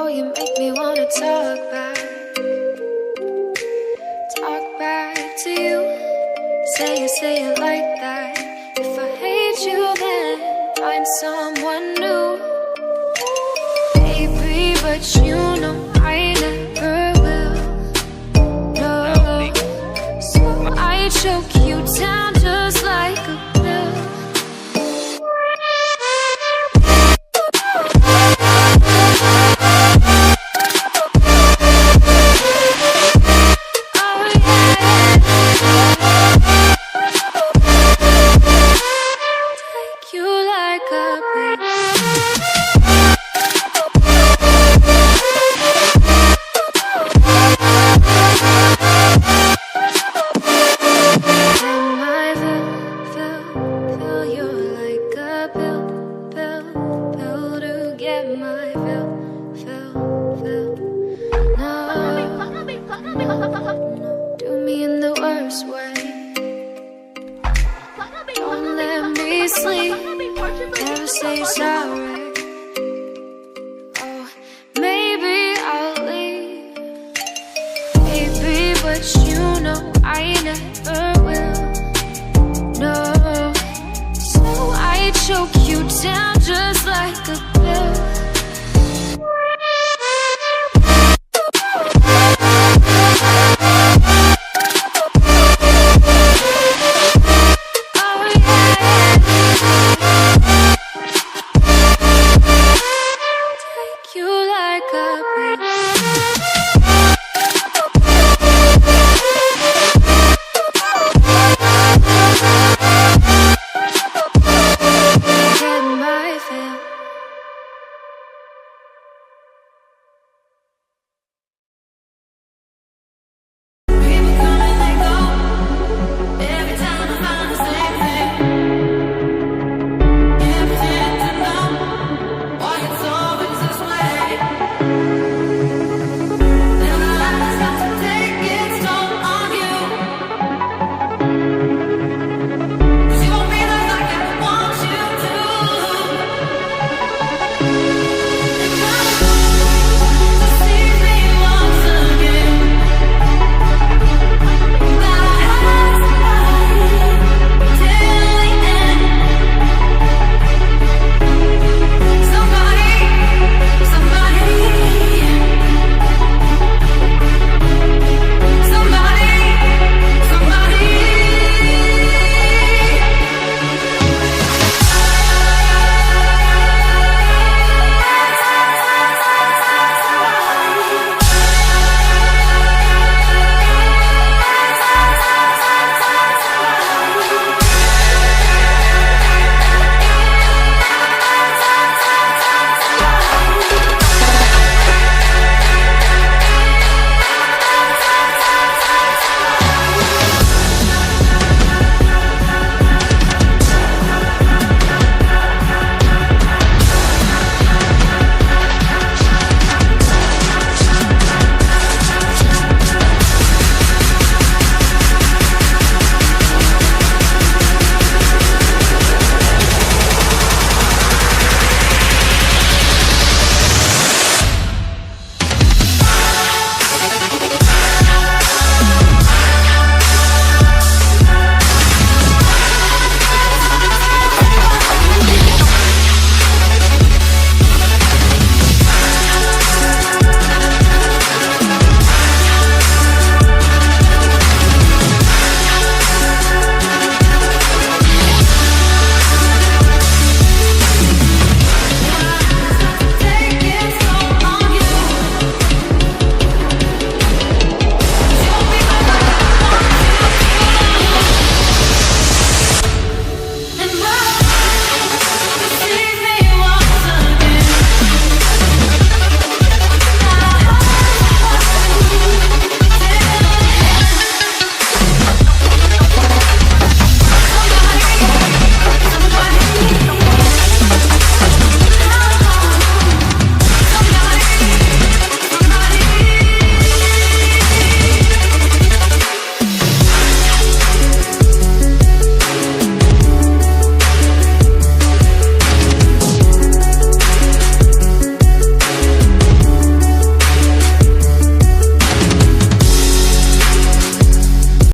you make me wanna talk back to you. Say it like that. If I hate you, then find someone new. Baby, but you know I never will. No, so I choke you down just like a pill. Do me in the worst way. Don't let me sleep. Never say sorry. Oh, maybe I'll leave. Baby, but you know